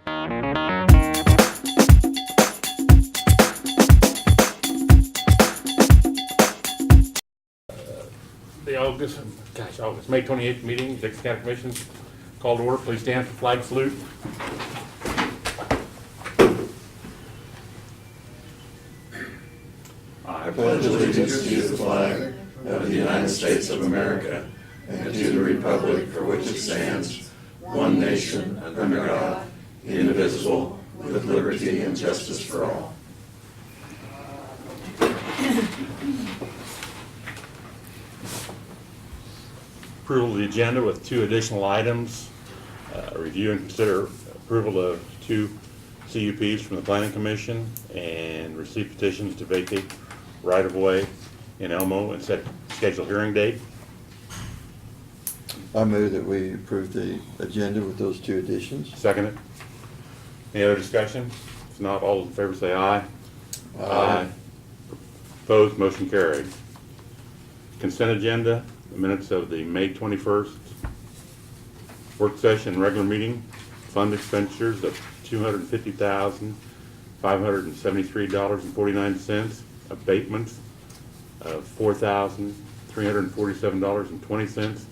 The August, May 28th meeting, Dixon County Commission, called to order. Please stand for flag salute. I pledge allegiance to the flag of the United States of America and to the republic for which it stands, one nation, under God, indivisible, with liberty and justice for all. Approval of the agenda with two additional items. Review and consider approval of two CUPs from the Planning Commission and receive petitions to vacate right-of-way in Elmo and set scheduled hearing date. I move that we approve the agenda with those two additions. Second it. Any other discussion? If not, all in favor say aye. Aye. Opposed, motion carried. Consent agenda, the minutes of the May 21st work session, regular meeting, fund expenditures of $250,573.49, abatements of $4,347.20,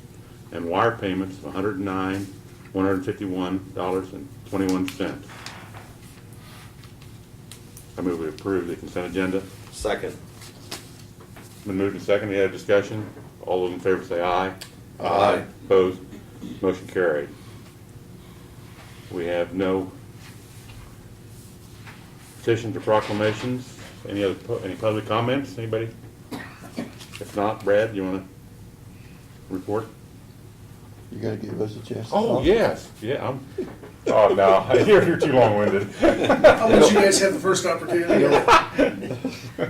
and wire payments of $109,151.21. I move we approve the consent agenda. Second. Been moved and seconded. Any other discussion? All those in favor say aye. Aye. Opposed? Motion carried. We have no petitions or proclamations. Any public comments? Anybody? If not, Brad, you want to report? You gotta give us a chance. to Oh, talk. yes. Yeah, oh, no, you're too long-winded. I'll let you guys have the first opportunity.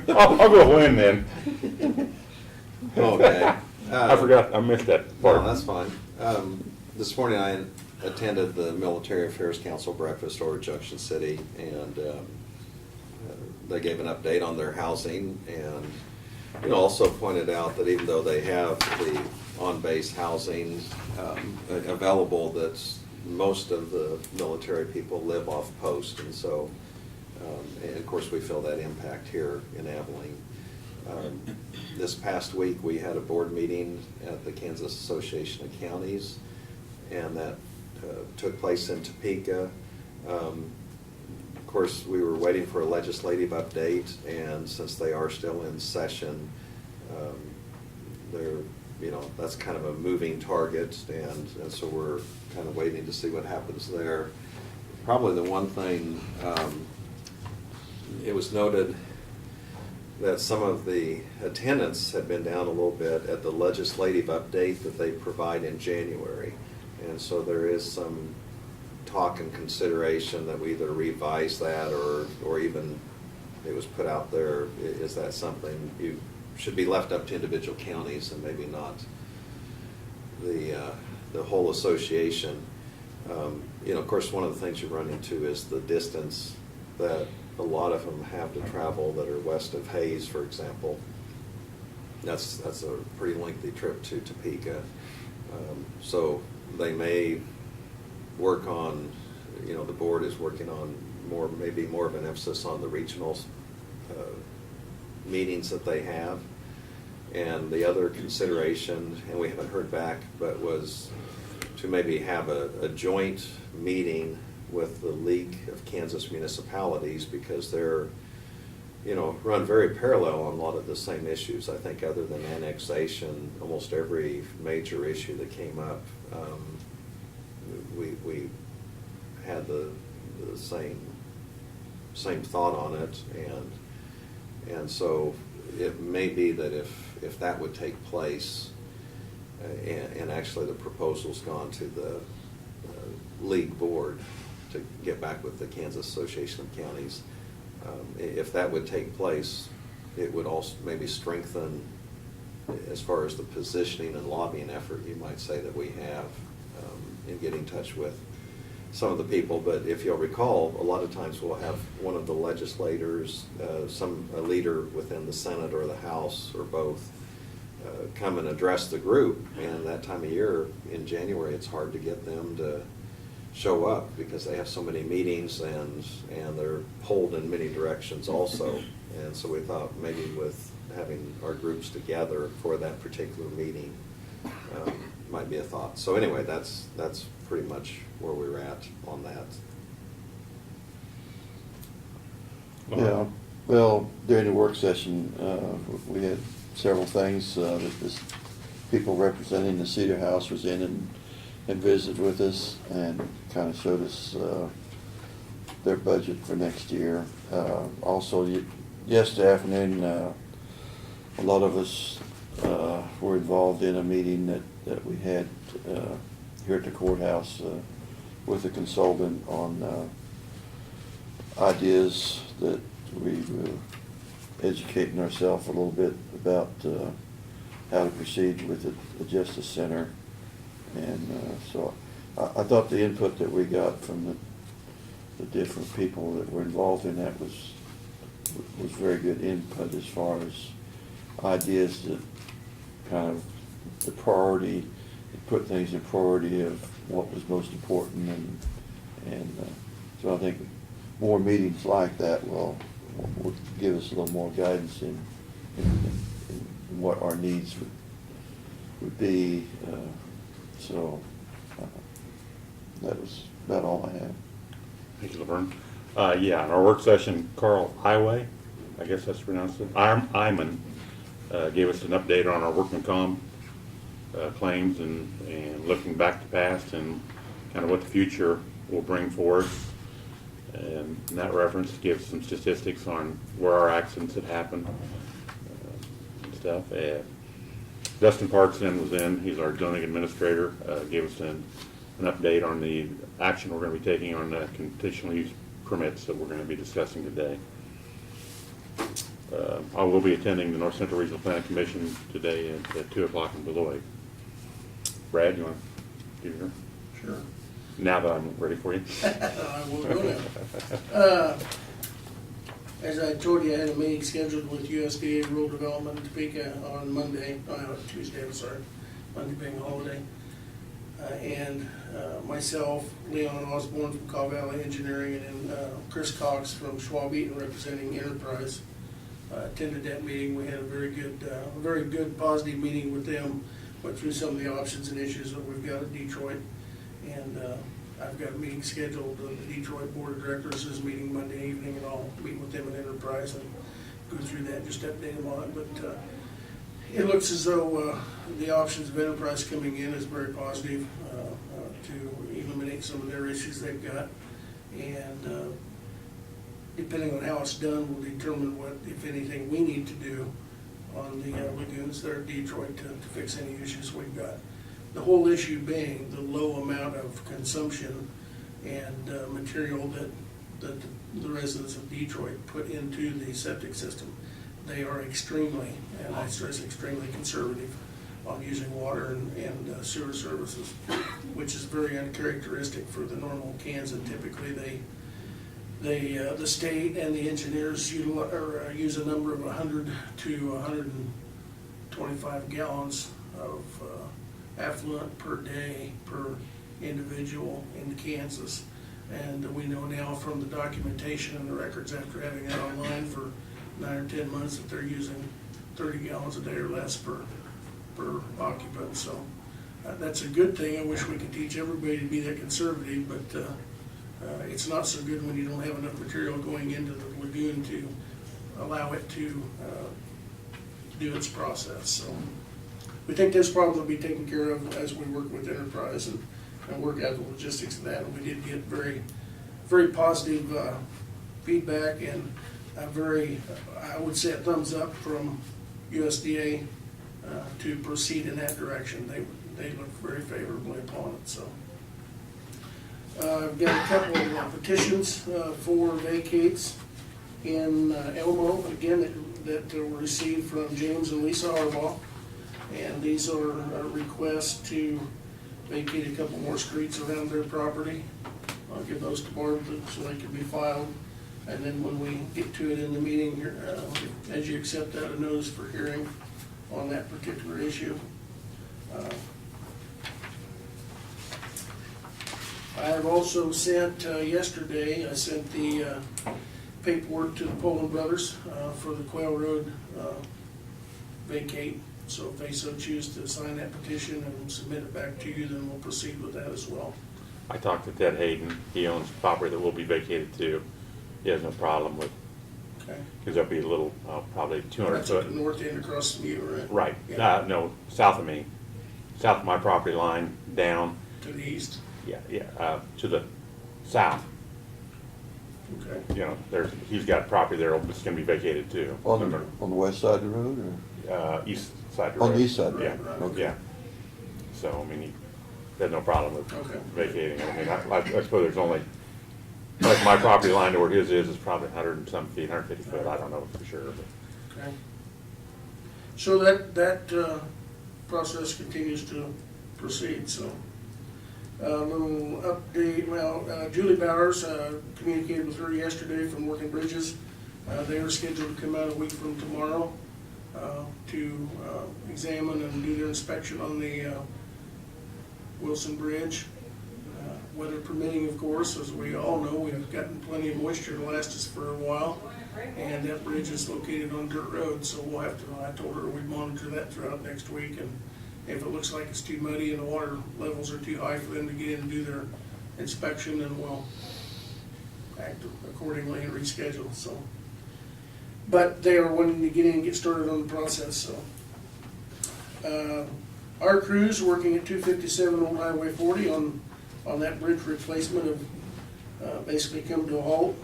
I'll go in then. Okay. I forgot, I missed that part. No, that's fine. This morning I attended the Military Affairs Council breakfast over at Junction City, and they gave an update on their housing, and also pointed out that even though they have the on-base housing available, that most of the military people live off post, and so, and of course we feel that impact here in Abilene. This past week, we had a board meeting at the Kansas Association of Counties, and that took place in Topeka. Of course, we were waiting for a legislative update, and since they are still in session, that's kind of a moving target, and so we're kind of waiting to see what happens there. Probably the one thing, it was noted that some of the attendance had been down a little bit at the legislative update that they provide in January. And so there is some talk and consideration that we either revise that or even it was put out there, is that something you should be left up to individual counties and maybe not the whole association. Of course, one of the things you run into is the distance that a lot of them have to travel that are west of Hayes, for example. That's a pretty lengthy trip to Topeka. So they may work on, the board is working on maybe more of an emphasis on the regional meetings that they have. And the other consideration, and we haven't heard back, but was to maybe have a joint meeting with the League of Kansas Municipalities, because they're, run very parallel on a lot of the same issues. I think other than annexation, almost every major issue that came up, we had the same thought on it, and so it may be that if that would take place, and actually the proposal's gone to the league board to get back with the Kansas Association of Counties. If that would take place, it would also maybe strengthen, as far as the positioning and lobbying effort, you might say, that we have in getting in touch with some of the people. But if you'll recall, a lot of times we'll have one of the legislators, a leader within the Senate or the House or both, come and address the group. And that time of year in January, it's hard to get them show up because they have so many meetings and they're pulled in many directions also. And so we thought maybe with having our groups together for that particular meeting might be a thought. So anyway, that's pretty much where we're at on that. Yeah, well, during the work session, we had several things, that this, people representing the Cedar House was in and visited with us and kind of showed us, their budget for next year. Also, yesterday afternoon, a lot of us, were involved in a meeting that we had, here at the courthouse, with a consultant on, ideas that we were educating ourselves a little bit about how to proceed with the Justice Center. And so I thought the input that we got from the different people that were involved in that was very good input as far as ideas that kind of the priority, put things in priority of what was most important. And so I think more meetings like that will give us a little more guidance in what our needs would be. So that was about all I had. Thank you, Laverne. Yeah, in our work session, Carl Highway, I guess that's pronounced it, Iman, gave us an update on our workman comp claims and looking back to past and kind of what the future will bring for us. And in that reference gives some statistics on where our accidents had happened and stuff. Dustin Parkson was in, he's our zoning administrator, gave us an update on the action we're going to be taking on the conditional use permits that we're going to be discussing today. I will be attending the North Central Regional Planning Commission today at 2 o'clock in Beloit. Brad, you want to give your? Sure. Now that I'm ready for you. I will go now. As I told you, I had a meeting scheduled with USDA Rural Development in Topeka on Monday, Tuesday, I'm sorry, Monday being a holiday. And myself, Leon Osborne from Caw Valley Engineering, and Chris Cox from Schwab Eaton representing Enterprise attended that meeting. We had a very good positive meeting with them, went through some of the options and issues that we've got at Detroit. And I've got a meeting scheduled, the Detroit Board of Directors is meeting Monday evening, and I'll meet with them at Enterprise and go through that, just update them on it. But it looks as though the options of Enterprise coming in is very positive to eliminate some of their issues they've got. And depending on how it's done, will determine what, if anything, we need to do on the lagoons there at Detroit to fix any issues we've got. The whole issue being the low amount of consumption and material that the residents of Detroit put into the septic system. They are extremely, and I stress extremely, conservative on using water and sewer services, which is very uncharacteristic for the normal Kansan. Typically, the state and the engineers use a number of 100 to 125 gallons of affluent per day per individual in Kansas. And we know now from the documentation and the records after having that online for 9 or 10 months that they're using 30 gallons a day or less per occupant. So that's a good thing. I wish we could teach everybody to be that conservative, but it's not so good when you don't have enough material going into the lagoon to allow it to do its process. So we think this problem will be taken care of as we work with Enterprise and work out the logistics of that. And we did get very, very positive feedback and a very, I would say, a thumbs up from USDA to proceed in that direction. They look very favorably upon it. So I've got a couple of petitions for vacates in Elmo, again, that were received from James and Lisa Harbaugh. And these are requests to vacate a couple more streets around their property. I'll give those to Barb so they can be filed. And then when we get to it in the meeting, as you accept that, a notice for hearing on that particular issue. I have also sent, yesterday, I sent the paperwork to the Poland Brothers for the Quail Road vacate. So if they so choose to sign that petition and submit it back to you, then we'll proceed with that as well. I talked to Ted Hayden. He owns property that will be vacated too. He has no problem with, Okay? because there'll be a little, probably 200 That's at foot. the north end across from you, right? Right, Yeah. no, south of me, south of my property line, down, To the east, yeah, to the south. okay? You know, he's got property there that's gonna be vacated too. On the west side of the road, East side of the On the road. east side, Yeah, right, okay. yeah. So, I mean, he had no problem with Okay. vacating it. I mean, I suppose there's only, like my property line to where his is probably 100 and some feet, 150 foot, I don't know for sure, but. Okay. So that process continues to proceed, so. Little update, well, Julie Bowers, communicated with her yesterday from Working Bridges. They are scheduled to come out a week from tomorrow to examine and do their inspection on the Wilson Bridge. Weather permitting, of course, as we all know, we've gotten plenty of moisture to last us for a while. And that bridge is located on dirt road, so we'll have to, I told her we'd monitor that throughout next week. And if it looks like it's too muddy and the water levels are too high for them to get in and do their inspection, then we'll act accordingly and reschedule, so. But they are wanting to get in and get started on the process, so. Our crews working at 257 Old Highway 40 on that bridge replacement have basically come to a halt.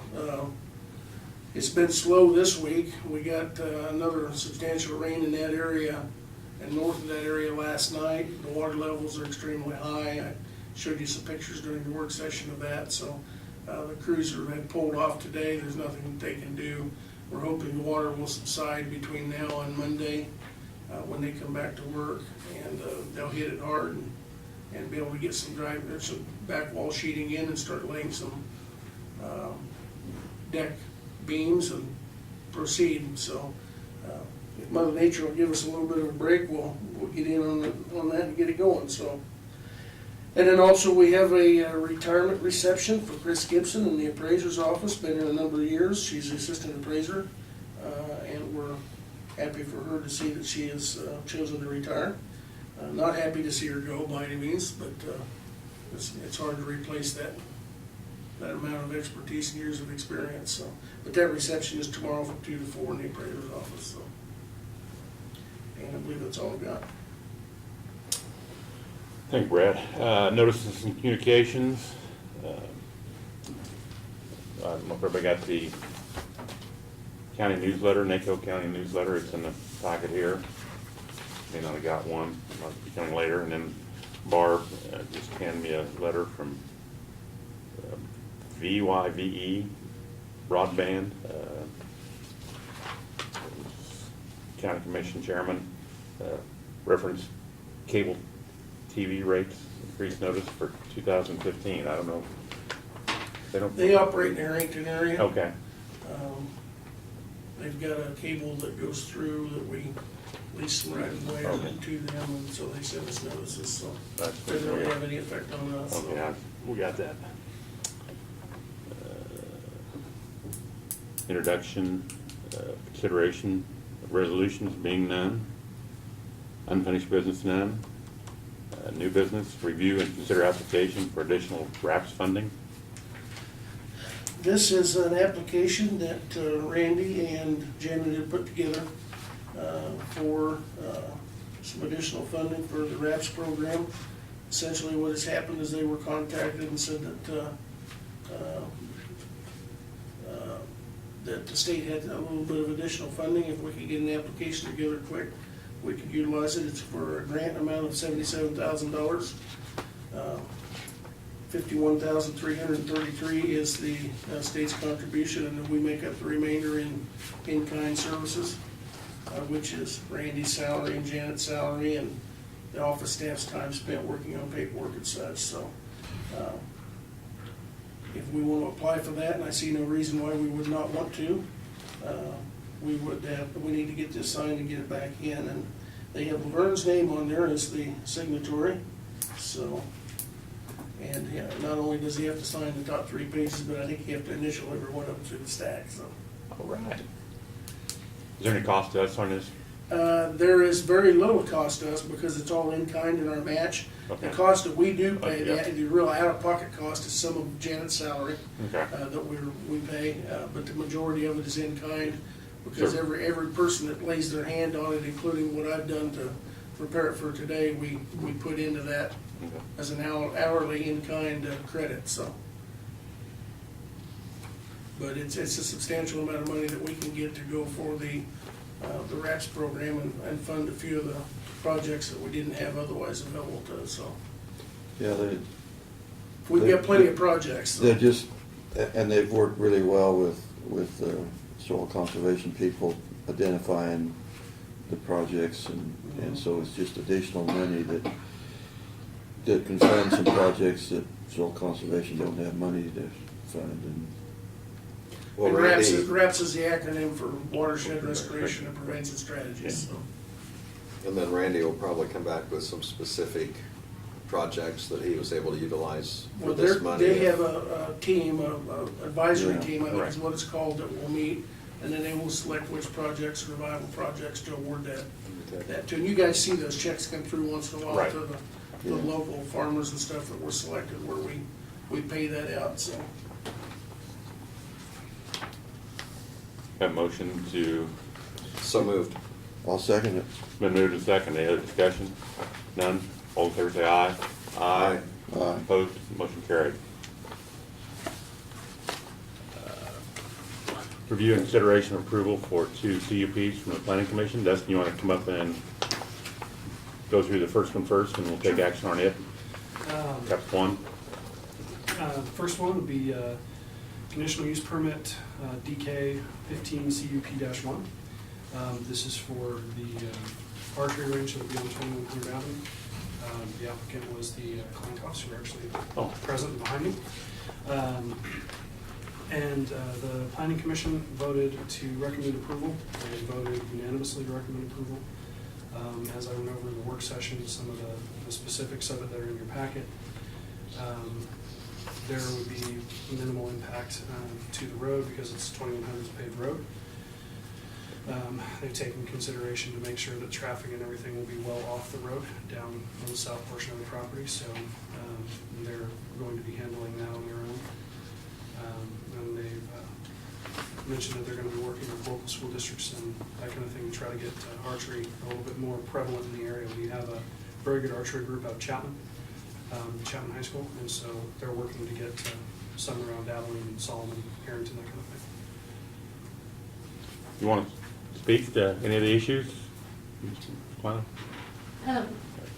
It's been slow this week. We got another substantial rain in that area and north of that area last night. The water levels are extremely high. I showed you some pictures during the work session of that. So the crews have pulled off today. There's nothing they can do. We're hoping the water will subside between now and Monday when they come back to work, and they'll hit it hard and be able to get some back wall sheeting in and start laying some deck beams and proceed. So if Mother Nature will give us a little bit of a break, we'll get in on that and get it going. So, and then also we have a retirement reception for Chris Gibson in the appraiser's office. Been here a number of years. She's the assistant appraiser, and we're happy for her to see that she has chosen to retire. Not happy to see her go by any means, but it's hard to replace that amount of expertise and years of experience. So, but that reception is tomorrow from 2 to 4 in the appraiser's office. So, and I believe that's all I've got. Thank you, Brad. Notices and communications. I don't know if everybody got the county newsletter, NACO County newsletter. It's in the packet here. May not have got one. Might be coming later. And then Barb just handed me a letter from VYVE Broadband, County Commission Chairman, reference cable TV rates increase notice for 2015. I don't know. They operate in the Harrington area. Okay. They've got a cable that goes through that we lease some right of way Okay. to them, and so they send us notices, so That's it doesn't really have any effect on us. so. Okay, we got that. Introduction, consideration of resolutions being none. Unfinished business none. New business, review and consider application for additional RAPS funding. This is an application that Randy and Janet had put together for some additional funding for the RAPS program. Essentially what has happened is they were contacted and said that the state had a little bit of additional funding. If we could get an application together quick, we could utilize it. It's for a grant amount of $77,000. $51,333 is the state's contribution, and then we make up the remainder in in-kind services, which is Randy's salary and Janet's salary and the office staff's time spent working on paperwork and such. So if we want to apply for that, and I see no reason why we would not want to, we need to get this signed and get it back in. And they have Laverne's name on there as the signatory. So And yeah, not only does he have to sign the top 3 pages, but I think you have to initial every one of them through the stack, so. All right. Is there any cost to us on this? There is very little cost to us because it's all in kind in our match. The Okay. cost that we do pay, Yeah. the real out-of-pocket cost is some of Janet's salary Okay. that we pay, but the majority of it is in kind because Sure. every person that lays their hand on it, including what I've done to prepare it for today, we put into that Okay. as an hourly in-kind credit, so. But it's a substantial amount of money that we can get to go for the RAPS program and fund a few of the projects that we didn't have otherwise available to us, so. Yeah, We've got plenty of projects, so. they're just, and they've worked really well with soil conservation people identifying the projects, and so it's just additional money that can fund some projects that soil conservation don't have money to fund. And Well, And Randy, RAPS is the acronym for Watershed Restoration and Prevention Strategies, so. and then Randy will probably come back with some specific projects that he was able to utilize for Well, this money. they have a team, a advisory Yeah, team, I think is right. what it's called, that will meet, and then they will select which projects, revival projects, to award that to. And you guys see those checks come through once in a while Right. to the Yeah. local farmers and stuff that were selected, where we pay that out, so. Have a motion to, So moved. I'll second it. been moved and second. Any other discussion? None? All in favor say aye. Aye. Aye. Opposed? Motion carried. Review and consideration approval for 2 CUPs from the Planning Commission. Dustin, you want to come up and go through the first one first, and we'll take action on it? Got one? First one would be conditional use permit DK 15 CUP-1. This is for the archery range that will be on 2100 Avenue. The applicant was the Kleinkoffs, who are actually Oh. present behind me. And the planning commission voted to recommend approval. They voted unanimously to recommend approval. As I went over in the work session, some of the specifics of it that are in your packet. There would be minimal impact to the road because it's 2100 is a paved road. They've taken consideration to make sure that traffic and everything will be well off the road down on the south portion of the property, so they're going to be handling that on their own. And they've mentioned that they're going to be working with local school districts and that kind of thing to try to get archery a little bit more prevalent in the area. We have a very good archery group out of Chapman High School, and so they're working to get some around Abilene, Solomon, Harrington, that kind of thing. You want to speak to any of the issues? Lana?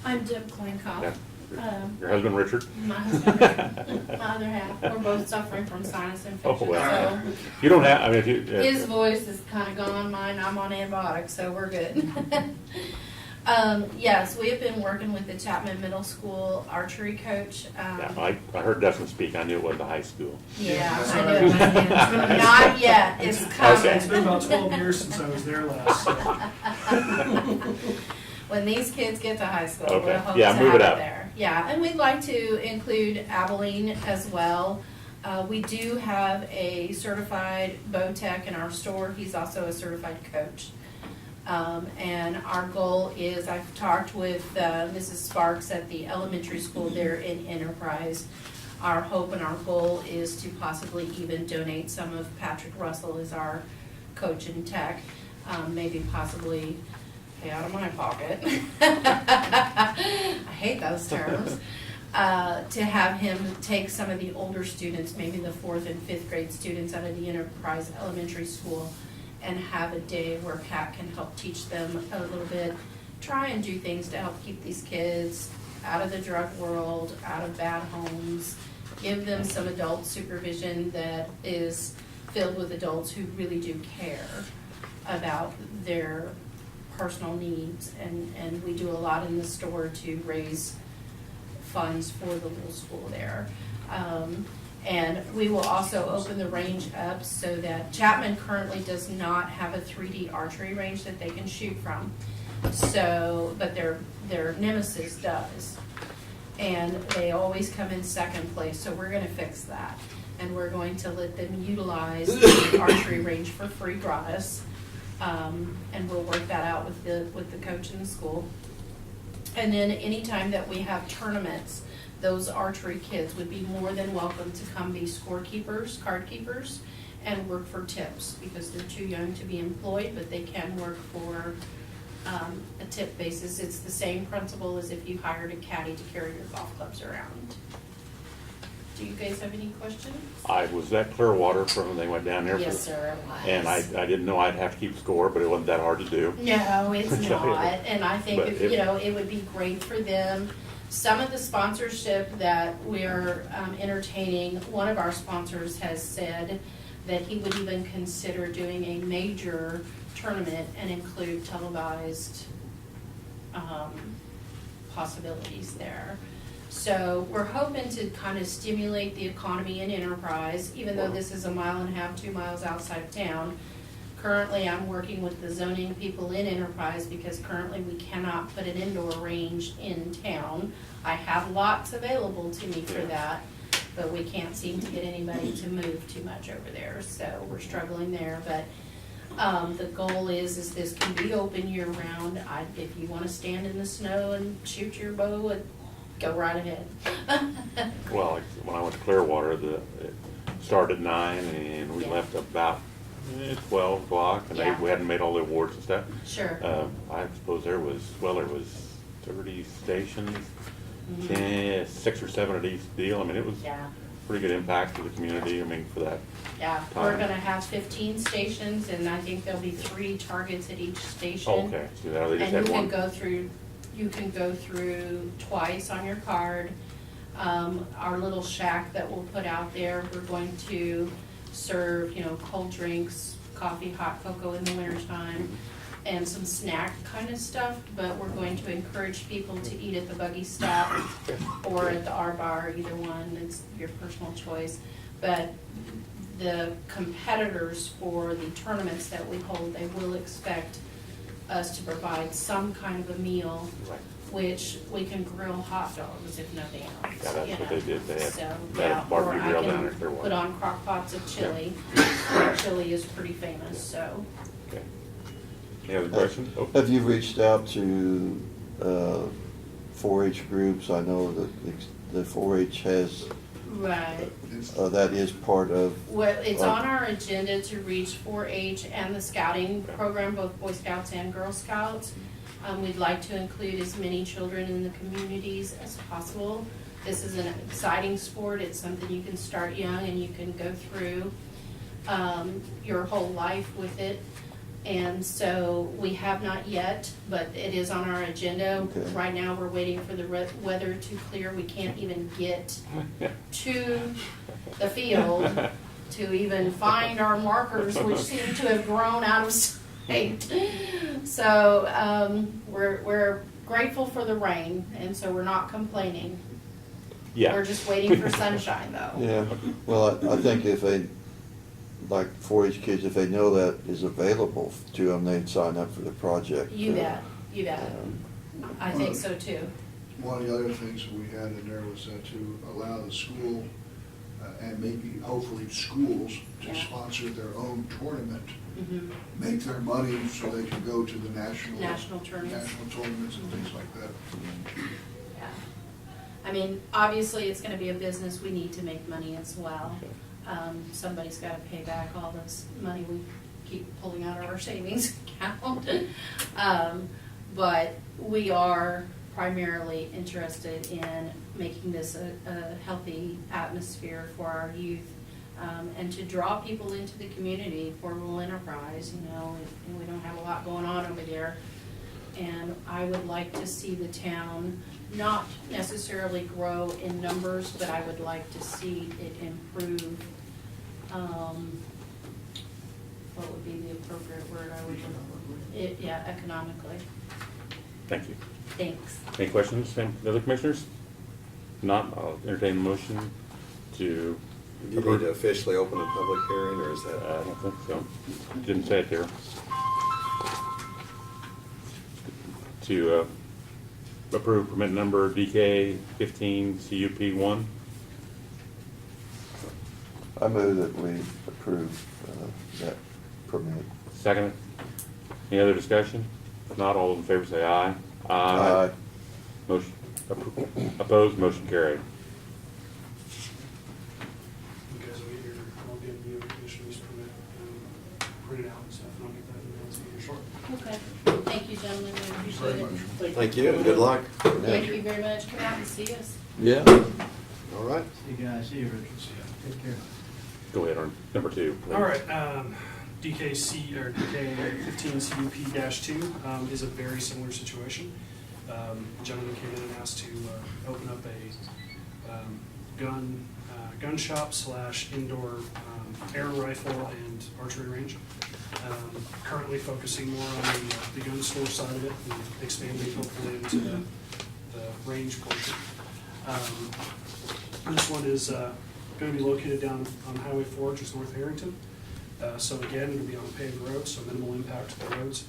I'm Deb Kleinkoff. Yeah. Your husband Richard? My husband, my other half, we're both suffering from sinus Oh, infection, wow. so You don't have, I mean, if you. his voice is kind of gone, mine, I'm on antibiotics, so we're good. Yes, we have been working with the Chapman Middle School archery coach. Yeah, I heard Dustin speak, I knew it was the high school. Yeah, I know. Not yet, it's coming. It's been about 12 years since I was there last, so. When these kids get to high school, Okay. we'll hope Yeah, to move have it it up. there. Yeah, and we'd like to include Abilene as well. We do have a certified bow tech in our store. He's also a certified coach. And our goal is, I've talked with Mrs. Sparks at the elementary school there in Enterprise. Our hope and our goal is to possibly even donate some of Patrick Russell as our coach and tech, maybe possibly pay out of my pocket. I hate those terms. To have him take some of the older students, maybe the 4th and 5th grade students out of the Enterprise Elementary School, and have a day where Pat can help teach them a little bit, try and do things to help keep these kids out of the drug world, out of bad homes, give them some adult supervision that is filled with adults who really do care about their personal needs, and we do a lot in the store to raise funds for the little school there. And we will also open the range up so that Chapman currently does not have a 3D archery range that they can shoot from. So, but their Nemesis does. and they always come in second place, so we're gonna fix that. And we're going to let them utilize the archery range for free gratis. And we'll work that out with the coach in the school. And then anytime that we have tournaments, those archery kids would be more than welcome to come be scorekeepers, card keepers, and work for tips, because they're too young to be employed, but they can work for a tip basis. It's the same principle as if you hired a caddy to carry your golf clubs around. Do you guys have any questions? I was at Clearwater for when they went down there. Yes, sir, it was. And I didn't know I'd have to keep score, but it wasn't that hard to do. No, it's not, and I think, But if, if- you know, it would be great for them. Some of the sponsorship that we're entertaining, one of our sponsors has said that he would even consider doing a major tournament and include televised possibilities there. So we're hoping to kind of stimulate the economy in Enterprise, even though this is 1.5 miles, 2 miles outside of town. Currently, I'm working with the zoning people in Enterprise because currently we cannot put an indoor range in town. I have lots available to me for that, but we can't seem to get anybody to move too much over there, so we're struggling there. But the goal is this can be open year round. If you want to stand in the snow and shoot your bow, go right ahead. Well, like, when I went to Clearwater, it started at 9 and we Yeah. left about 12 o'clock, and Yeah. we hadn't made all the awards and stuff. Sure. I suppose there was 30 stations, Mhm. 6 or 7 at each deal. I mean, it was Yeah. pretty good impact to the community, I mean, for that. Yeah, we're Time. gonna have 15 stations, and I think there'll be 3 targets at each station. Oh, okay, so now they just And had you can one. go through twice on your card. Our little shack that we'll put out there, we're going to serve, cold drinks, coffee, hot cocoa in the wintertime, and some snack kind of stuff, but we're going to encourage people to eat at the Buggy Stop or at the R Bar, either one, it's your personal choice. But the competitors for the tournaments that we hold, they will expect us to provide some kind of a meal, Right. which we can grill hot dogs if nothing else. Yeah, that's you what know. they did. They had- So, they had yeah, barbecue or I grill down can at Clearwater. put on crock pots of chili. Chili is pretty famous, so. Okay. Any other questions? Oh, Have you reached out to 4-H groups? I know that the 4-H has, Right. that is part of. Well, it's on our agenda to reach 4-H and the scouting program, both Boy Scouts and Girl Scouts. We'd like to include as many children in the communities as possible. This is an exciting sport. It's something you can start young and you can go through your whole life with it. And so we have not yet, but it is on our agenda. Okay. Right now, we're waiting for the weather to clear. We can't even get to the field to even find our markers, which seem to have grown out of sight. So we're grateful for the rain, and so we're not complaining. Yeah. We're just waiting for sunshine, though. Yeah, well, I think if they, like 4-H kids, if they know that is available to them, they'd sign up for the project. You bet, you bet. I think so too. One of the other things that we had in there was to allow the school and maybe hopefully schools to Yeah. sponsor their own tournament, Mhm. make their money so they can go to the national tournaments. national tournaments and things like that. Yeah. I mean, obviously, it's gonna be a business, we need to make money as well. Somebody's gotta pay back all this money we keep pulling out of our savings account. But we are primarily interested in making this a healthy atmosphere for our youth, and to draw people into the community for rural enterprise, and we don't have a lot going on over there. And I would like to see the town not necessarily grow in numbers, but I would like to see it improve, what would be the appropriate word I would, economically. Thank you. Thanks. Any questions from the other commissioners? Not, I'll entertain a motion to. Do you need to officially open a public hearing, or is I that? don't think so. Didn't say it there. To approve permit number DK 15 CUP 1. I move that we approve that permit. Second. Any other discussion? If not, all those in favor say aye. Motion, opposed, motion carried. You guys will get your, I'll give you a conditional use permit, printed out and stuff, and I'll get that emailed to you here shortly. Okay, thank you, gentlemen, we appreciate it. Thank you, and good luck. Thank you very much, come out and see us. Yeah. All right. See you guys, see you, Richard. Take care. Go ahead on number 2. please. All right, DKC, or DK 15 CUP-2 is a very similar situation. A gentleman came in and asked to open up a gun shop / indoor air rifle and archery range. Currently focusing more on the gun store side of it and expanding hopefully into the range portion. This one is going to be located down on Highway 4, just north of Harrington. So again, it'll be on a paved road, so minimal impact to the roads.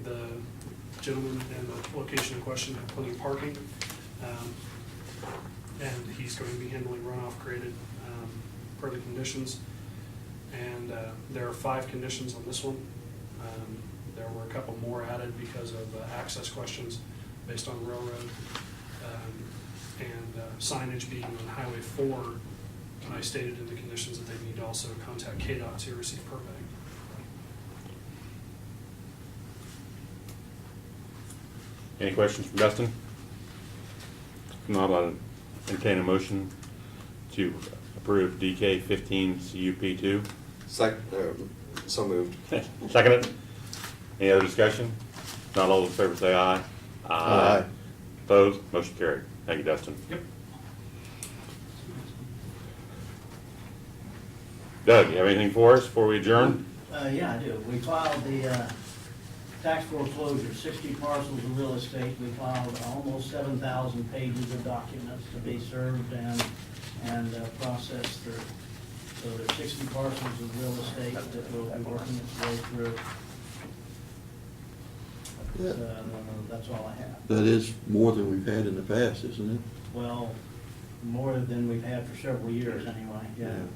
The gentleman and the location in question have plenty of parking. And he's going to be handling runoff created per the conditions. And there are 5 conditions on this one. There were a couple more added because of access questions based on railroad. And signage being on Highway 4, I stated in the conditions that they need to also contact KDOT to receive permitting. Any questions from Dustin? If not, I'll entertain a motion to approve DK 15 CUP 2. So moved. Second it. Any other discussion? If not, all those in favor say aye. Aye. Opposed, motion carried. Thank you, Dustin. Yep. Doug, you have anything for us before we adjourn? Yeah, I do. We filed the tax foreclosure, 60 parcels of real estate. We filed almost 7,000 pages of documents to be served and processed through. So there's 60 parcels of real estate that will be working its way through. That's all I have. That is more than we've had in the past, isn't it? Well, more than we've had for several years anyway, yeah.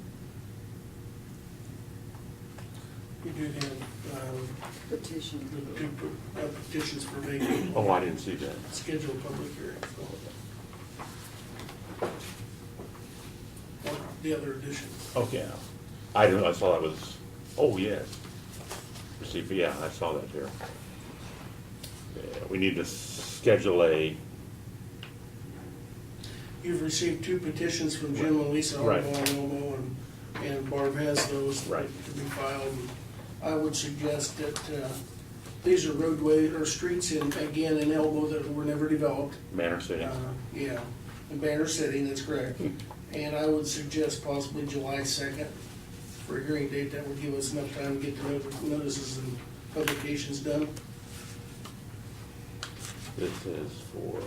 We do have Petition. two petitions for vacant. Oh, I didn't see that. Scheduled public hearing. Or the other edition. Okay. I saw that was, oh, yes. Receive, yeah, I saw that there. Yeah, we need to schedule a, You've received 2 petitions from Jim and Lisa Right. Harbaugh and Elmo, and Barb has those Right. to be filed. I would suggest that these are roadway or streets again, in Elmo that were never developed. Manor City. Yeah, in Banner City, that's correct. And I would suggest possibly July 2nd for a hearing date. That would give us enough time to get the notices and publications done. This is for,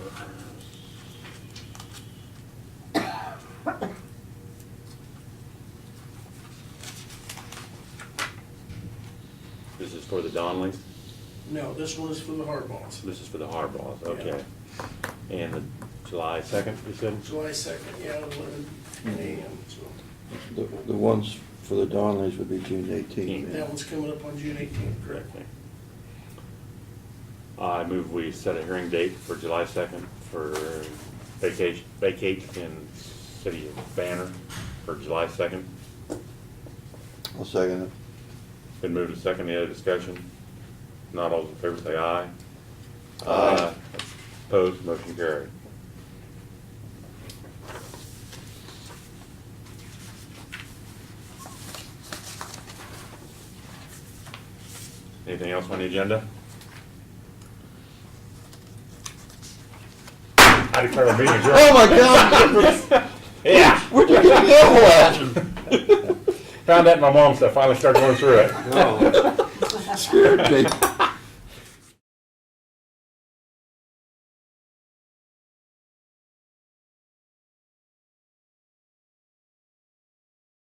this is for the Donleys? No, this one is for the Harbaughs. This is for the Harbaughs, okay. And the July 2nd, you said? July 2nd, yeah, 11 a.m. So The ones for the Donleys would be June 18th. that one's coming up on June 18th, correct? Okay. I move we set a hearing date for July 2nd for vacate in city of Banner for July 2nd. I'll second it. Been moved to second. Any other discussion? Not all those in favor say aye. Aye. Opposed, motion carried. Anything else on the agenda? I declare the meeting adjourned. Oh, my God! Yeah. Where'd you get the apple at? Found that in my mom's stuff. Finally started going through it. No. Scared me.